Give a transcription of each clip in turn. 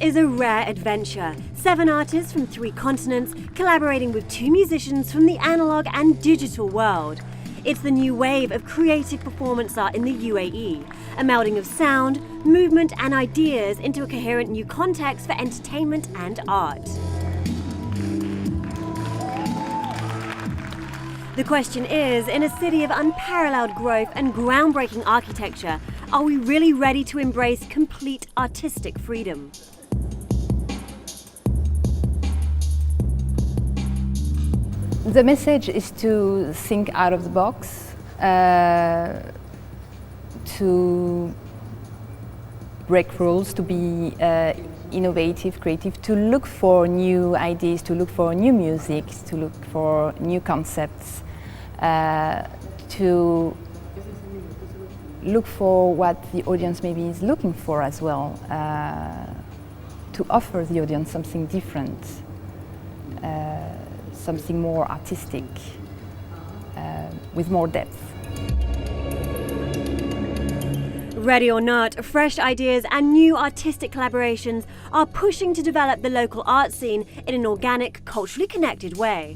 is a rare adventure. 7 artists from 3 continents collaborating with 2 musicians from the analog and digital world. It's the new wave of creative performance art in the UAE, a melding of sound, movement and ideas into a coherent new context for entertainment and art. The question is, in a city of unparalleled growth and groundbreaking architecture, are we really ready to embrace complete artistic freedom? The message is to think out of the box, to break rules, to be innovative, creative, to look for new ideas, to look for new music, to look for new concepts, to look for what the audience maybe is looking for as well, to offer the audience something different, something more artistic, with more depth. Ready or not, fresh ideas and new artistic collaborations are pushing to develop the local art scene in an organic, culturally connected way.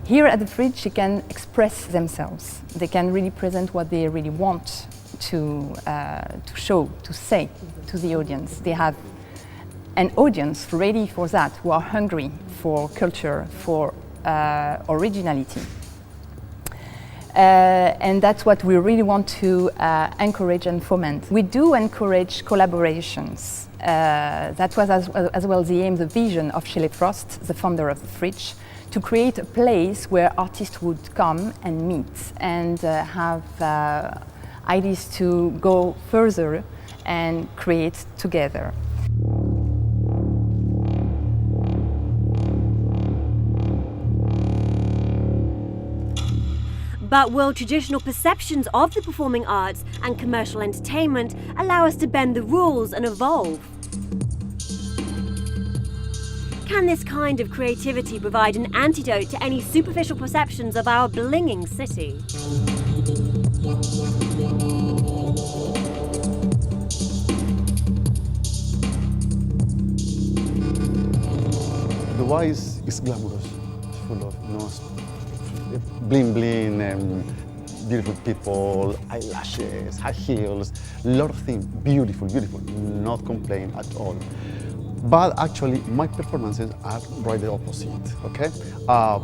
Here at the Fridge, they can express themselves. They can really present what they really want to show, to say to the audience. They have an audience ready for that, who are hungry for culture, for originality. And that's what we really want to encourage and foment. We do encourage collaborations. That was as well the aim, the vision of Shelley Frost, the founder of the Fridge, to create a place where artists would come and meet and have ideas to go further and create together. But will traditional perceptions of the performing arts and commercial entertainment allow us to bend the rules and evolve? Can this kind of creativity provide an antidote to any superficial perceptions of our blinging city? Dubai is glamorous. It's full of, bling bling and beautiful people, eyelashes, high heels, a lot of things, beautiful, not complain at all. But actually, my performances are right the opposite, okay?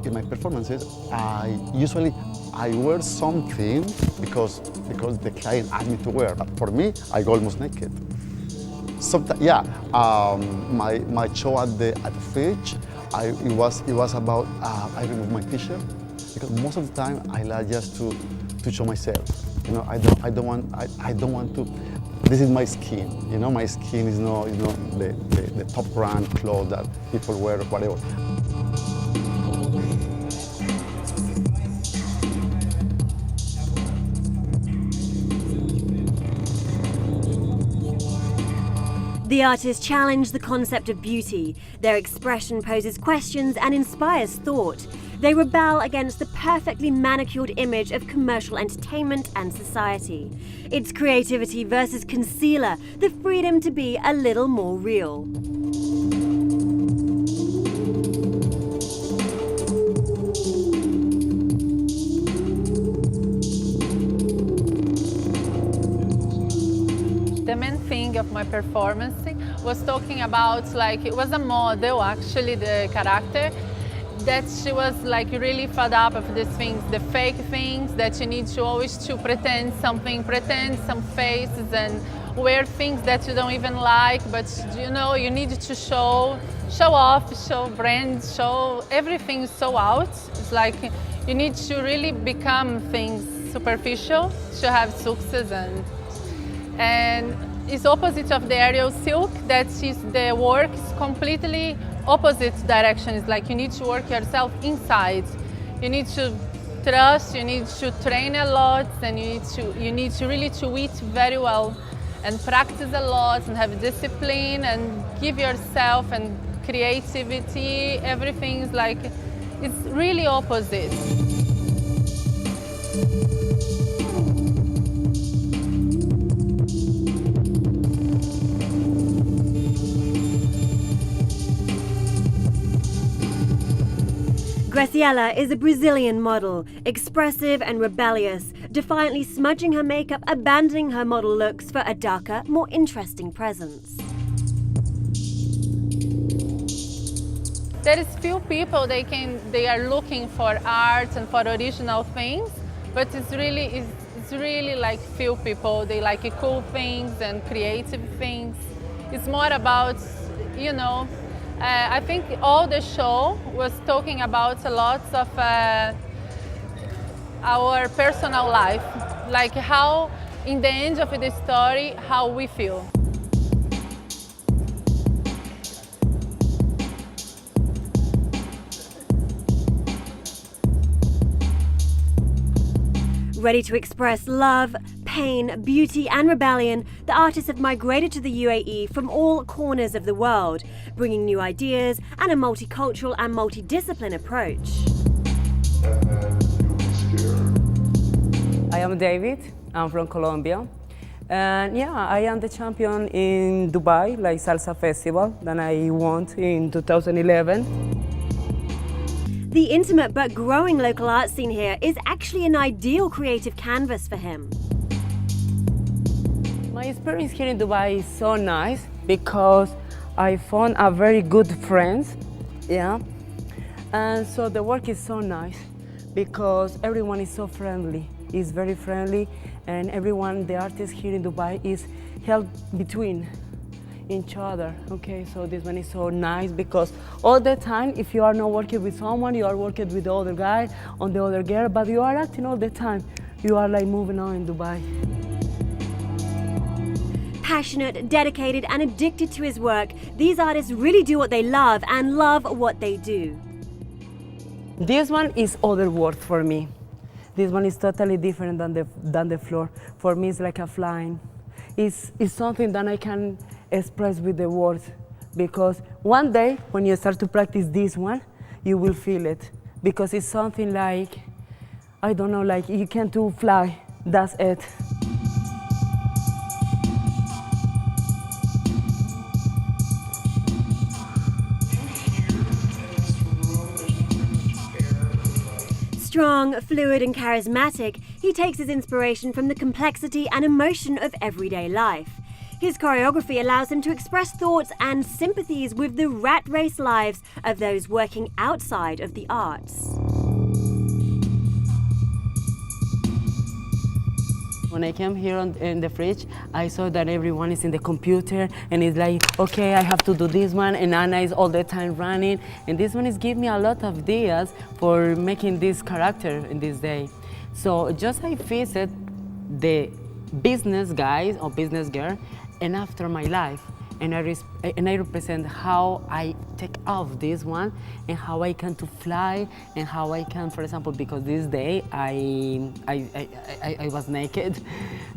In my performances, I usually wear something because the client asked me to wear, but for me, I go almost naked. Sometimes, yeah, my show at the Fridge, it was about, I removed my t-shirt, because most of the time I like just to show myself. You know, I don't want to. This is my skin. You know, my skin is not the top brand clothes that people wear or whatever. The artists challenge the concept of beauty. Their expression poses questions and inspires thought. They rebel against the perfectly manicured image of commercial entertainment and society. It's creativity versus concealer, the freedom to be a little more real. The main thing of my performance was talking about, like, it was a model, actually, the character, that she was like really fed up of these things, the fake things, that you need to always to pretend something, pretend some faces and wear things that you don't even like, but you know, you need to show off, show brand, show everything so out. It's like you need to really become things superficial to have success, and it's opposite of the aerial silk, that is the work is completely opposite direction. It's like you need to work yourself inside. You need to trust, you need to train a lot, and you need to really to eat very well and practice a lot and have discipline and give yourself and creativity. Everything is like, it's really opposite. Graciela is a Brazilian model, expressive and rebellious, defiantly smudging her makeup, abandoning her model looks for a darker, more interesting presence. There is few people they are looking for art and for original things, but it's really like few people. They like cool things and creative things. It's more about, you know, I think all the show was talking about a lot of our personal life, like how in the end of the story, how we feel. Ready to express love, pain, beauty and rebellion, the artists have migrated to the UAE from all corners of the world, bringing new ideas and a multicultural and multidisciplinary approach. I am David, I'm from Colombia. And yeah, I am the champion in Dubai, like Salsa Festival, that I won in 2011. The intimate but growing local art scene here is actually an ideal creative canvas for him. My experience here in Dubai is so nice because I found a very good friends, yeah. And so the work is so nice because everyone is so friendly, is very friendly, and everyone, the artists here in Dubai is held between each other. Okay, so this one is so nice because all the time, if you are not working with someone, you are working with the other guy on the other girl, but you are acting all the time. You are like moving on in Dubai. Passionate, dedicated and addicted to his work, these artists really do what they love and love what they do. This one is other world for me. This one is totally different than the floor. For me, it's like a flying. It's something that I can express with the words, because one day when you start to practice this one, you will feel it, because it's something like, I don't know, like you can do fly, that's it. Strong, fluid and charismatic, he takes his inspiration from the complexity and emotion of everyday life. His choreography allows him to express thoughts and sympathies with the rat race lives of those working outside of the arts. When I came here in the fridge, I saw that everyone is in the computer and it's like, okay, I have to do this one, and Anna is all the time running. And this one is giving me a lot of ideas for making this character in this day. So just I visit the business guys or business girl and after my life. And I represent how I take off this one and how I can to fly and how I can, for example, because this day I was naked,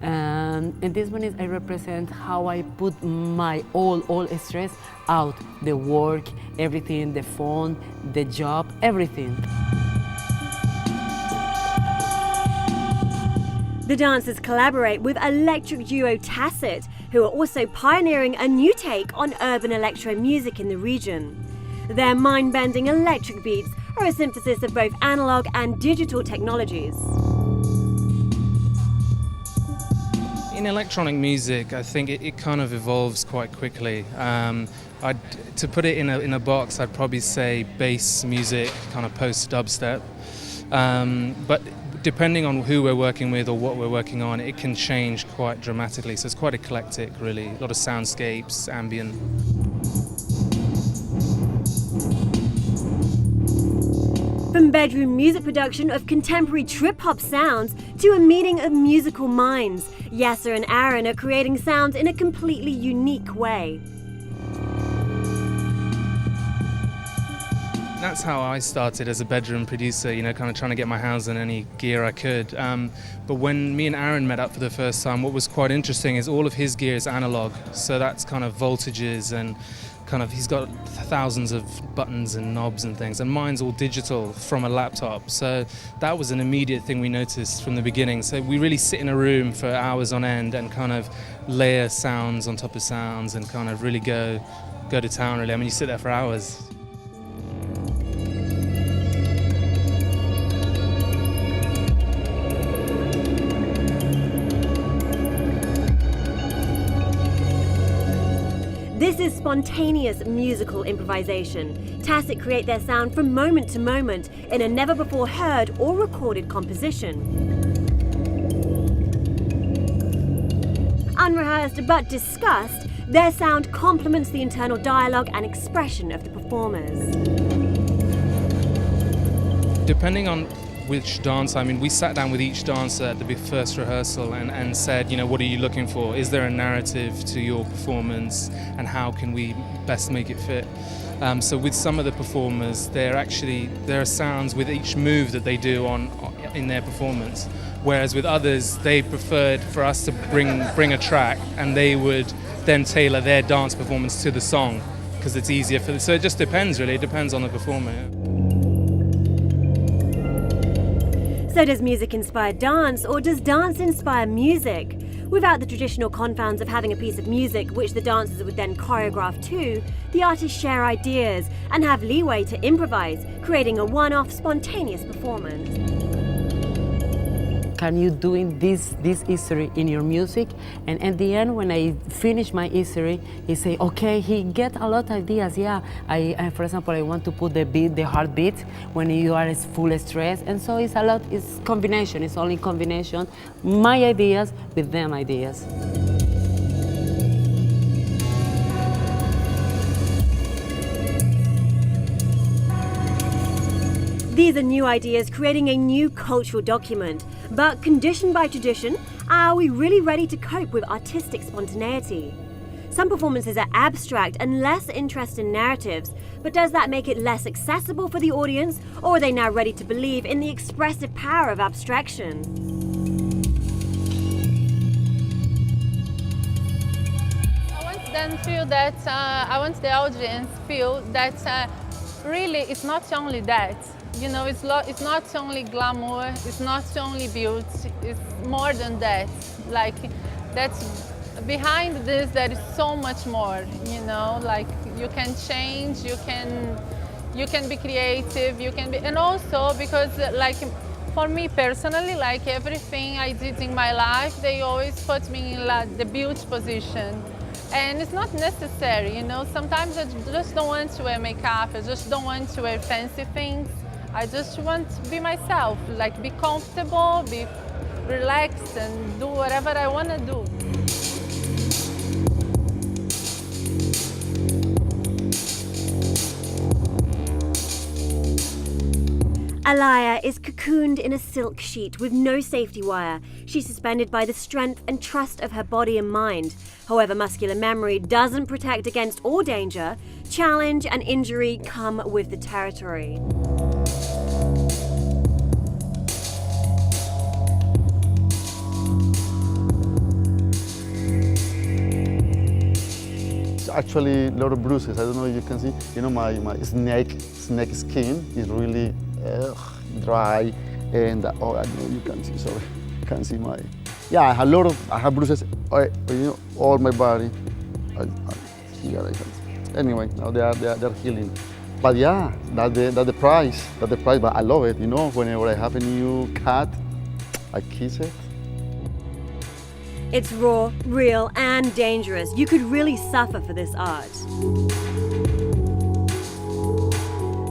and this one is I represent how I put my all stress out, the work, everything, the phone, the job, everything. The dancers collaborate with electric duo Tacit, who are also pioneering a new take on urban electro music in the region. Their mind-bending electric beats are a synthesis of both analog and digital technologies. In electronic music, I think it kind of evolves quite quickly. To put it in a box, I'd probably say bass music, kind of post-dubstep. But depending on who we're working with or what we're working on, it can change quite dramatically. So it's quite eclectic, really. A lot of soundscapes, ambient. From bedroom music production of contemporary trip-hop sounds to a meeting of musical minds, Yasser and Aaron are creating sounds in a completely unique way. That's how I started as a bedroom producer, you know, kind of trying to get my hands on any gear I could. But when me and Aaron met up for the first time, what was quite interesting is all of his gear is analog. So that's kind of voltages and kind of, he's got thousands of buttons and knobs and things, and mine's all digital from a laptop. So that was an immediate thing we noticed from the beginning. So we really sit in a room for hours on end and kind of layer sounds on top of sounds and kind of really go to town, really. I mean, you sit there for hours. spontaneous musical improvisation. Tacit create their sound from moment to moment in a never-before-heard or recorded composition. Unrehearsed but discussed, their sound complements the internal dialogue and expression of the performers. Depending on which dance, I mean, we sat down with each dancer at the first rehearsal and said, you know, what are you looking for? Is there a narrative to your performance, and how can we best make it fit? So with some of the performers, there are sounds with each move that they do in their performance, whereas with others, they preferred for us to bring a track, and they would then tailor their dance performance to the song, because it's easier for them. So it just depends, really. It depends on the performer. So does music inspire dance, or does dance inspire music? Without the traditional confounds of having a piece of music which the dancers would then choreograph to, the artists share ideas and have leeway to improvise, creating a one-off spontaneous performance. Can you doing this history in your music? And at the end, when I finish my history, he say, okay, he get a lot of ideas. Yeah, for example, I want to put the beat, the heartbeat, when you are full stress. And so it's a lot, it's combination, it's only combination, my ideas with them ideas. These are new ideas creating a new cultural document, but conditioned by tradition, are we really ready to cope with artistic spontaneity? Some performances are abstract and less interested in narratives, but does that make it less accessible for the audience, or are they now ready to believe in the expressive power of abstraction? I want them feel that, I want the audience feel that really it's not only that. You know, it's not only glamour, it's not only beauty, it's more than that. Like, that's behind this, there is so much more, you know, like you can change, you can be creative, you can be, and also because like for me personally, like everything I did in my life, they always put me in like the beauty position. And it's not necessary, you know, sometimes I just don't want to wear makeup, I just don't want to wear fancy things. I just want to be myself, like be comfortable, be relaxed and do whatever I want to do. Alaya is cocooned in a silk sheet with no safety wire. She's suspended by the strength and trust of her body and mind. However, muscular memory doesn't protect against all danger. Challenge and injury come with the territory. Actually, a lot of bruises. I don't know if you can see. You know, my snake skin is really dry, and oh, I don't know, you can see. Sorry, you can see my. Yeah, I have bruises. You know, all my body. Here I can. Anyway, now they're healing. But yeah, that's the price. That's the price. But I love it. You know, whenever I have a new cat, I kiss it. It's raw, real, and dangerous. You could really suffer for this art.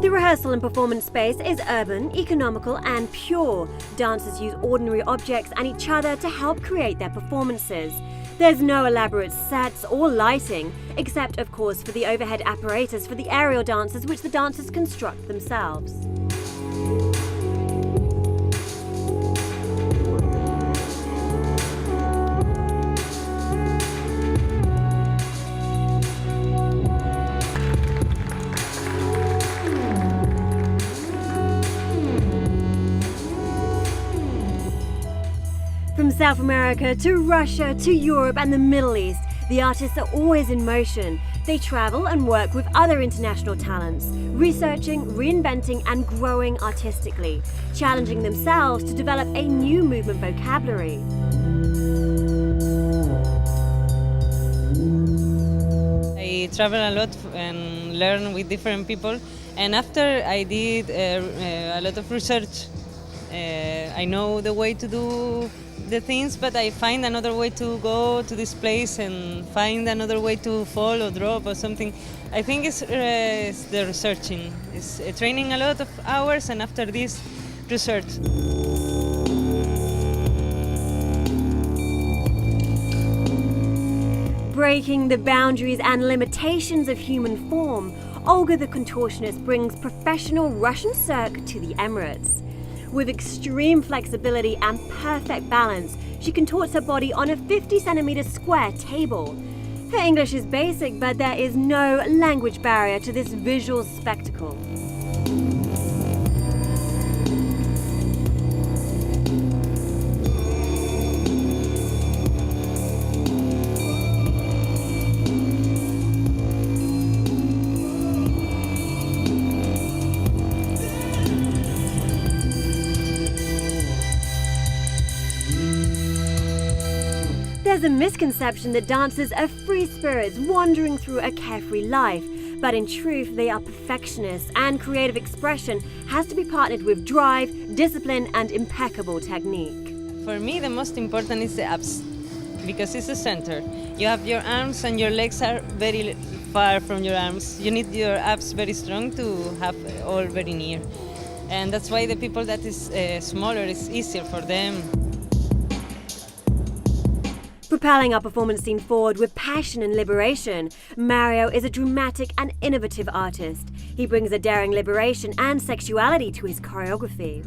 The rehearsal and performance space is urban, economical, and pure. Dancers use ordinary objects and each other to help create their performances. There's no elaborate sets or lighting, except, of course, for the overhead apparatus for the aerial dancers, which the dancers construct themselves. From South America to Russia to Europe and the Middle East, the artists are always in motion. They travel and work with other international talents, researching, reinventing, and growing artistically, challenging themselves to develop a new movement vocabulary. I travel a lot and learn with different people, and after I did a lot of research, I know the way to do the things, but I find another way to go to this place and find another way to fall or drop or something. I think it's the researching. It's training a lot of hours, and after this, research. Breaking the boundaries and limitations of human form, Olga the contortionist brings professional Russian cirque to the Emirates. With extreme flexibility and perfect balance, she contorts her body on a 50-centimeter square table. Her English is basic, but there is no language barrier to this visual spectacle. There's a misconception that dancers are free spirits wandering through a carefree life, but in truth they are perfectionists, and creative expression has to be partnered with drive, discipline and impeccable technique. For me, the most important is the abs, because it's the center. You have your arms and your legs are very far from your arms. You need your abs very strong to have all very near. And that's why the people that is smaller, it's easier for them. Propelling our performance scene forward with passion and liberation, Mario is a dramatic and innovative artist. He brings a daring liberation and sexuality to his choreography.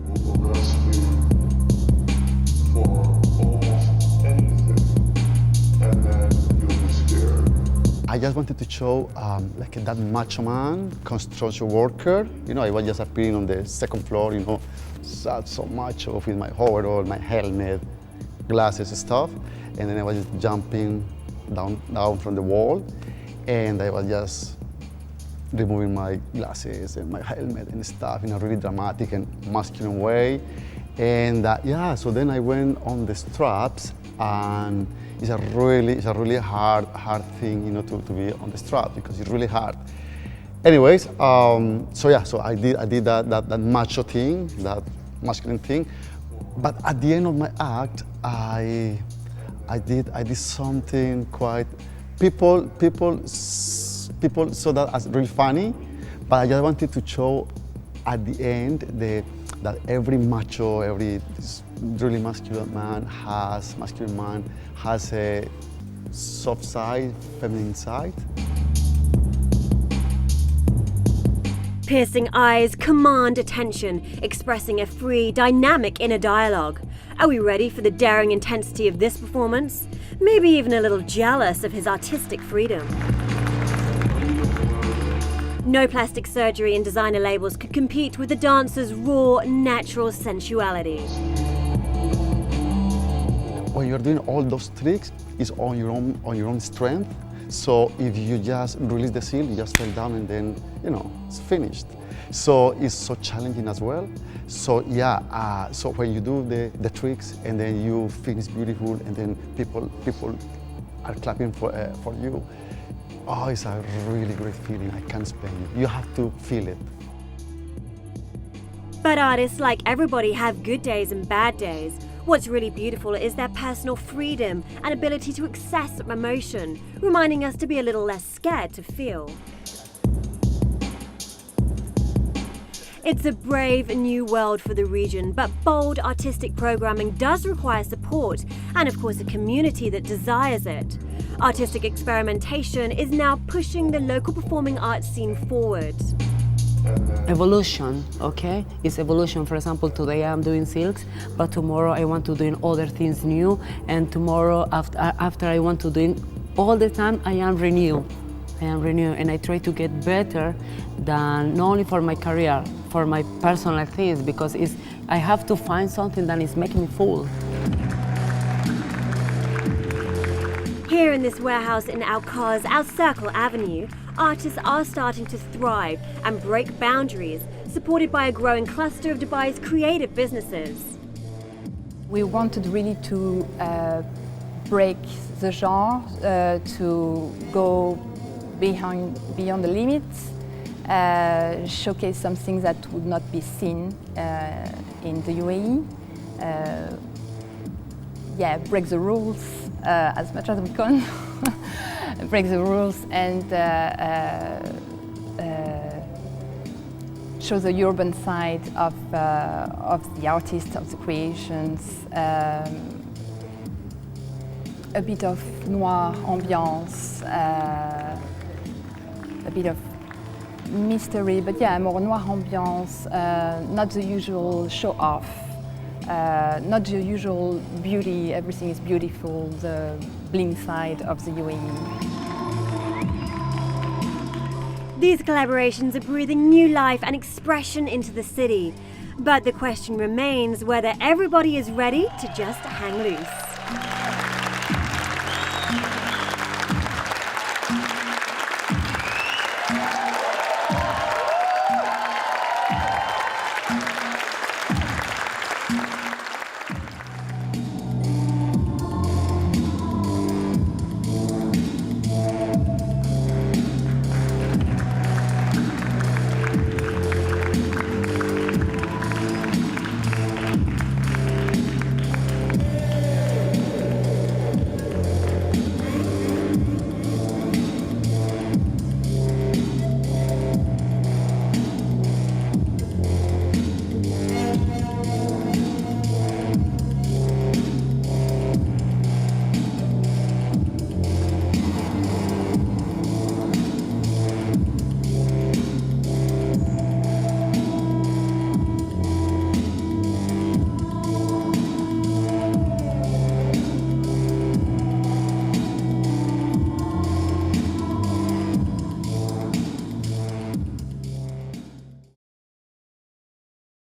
I just wanted to show like that macho man, construction worker. You know, I was just appearing on the second floor, you know, so macho with my overall, my helmet, glasses and stuff. And then I was just jumping down from the wall, and I was just removing my glasses and my helmet and stuff in a really dramatic and masculine way. And yeah, so then I went on the straps, and it's a really hard thing, you know, to be on the strap because it's really hard. Anyways, so yeah, so I did that macho thing, that masculine thing. But at the end of my act, I did something quite, people saw that as really funny, but I just wanted to show at the end that every macho, every really masculine man has a soft side, feminine side. Piercing eyes command attention, expressing a free, dynamic inner dialogue. Are we ready for the daring intensity of this performance? Maybe even a little jealous of his artistic freedom. No plastic surgery and designer labels could compete with the dancer's raw, natural sensuality. When you're doing all those tricks, it's on your own strength. So if you just release the seal, you just fall down and then, you know, it's finished. So it's so challenging as well. So yeah, so when you do the tricks and then you finish beautiful and then people are clapping for you, oh, it's a really great feeling. I can't explain it. You have to feel it. But artists, like everybody, have good days and bad days. What's really beautiful is their personal freedom and ability to access emotion, reminding us to be a little less scared to feel. It's a brave new world for the region, but bold artistic programming does require support and, of course, a community that desires it. Artistic experimentation is now pushing the local performing arts scene forward. Evolution, okay? It's evolution. For example, today I'm doing silks, but tomorrow I want to do other things new, and tomorrow after I want to do all the time I am renewed. And I try to get better than not only for my career, for my personal things, because I have to find something that is making me full. Here in this warehouse in Alcaz, our Circle Avenue, artists are starting to thrive and break boundaries, supported by a growing cluster of Dubai's creative businesses. We wanted really to break the genre, to go beyond the limits, showcase something that would not be seen in the UAE. break the rules as much as we can. Break the rules and show the urban side of the artists, of the creations. A bit of noir ambiance, a bit of mystery, but yeah, more noir ambiance, not the usual show-off, not the usual beauty, everything is beautiful, the bling side of the UAE. These collaborations are breathing new life and expression into the city. But the question remains whether everybody is ready to just hang loose.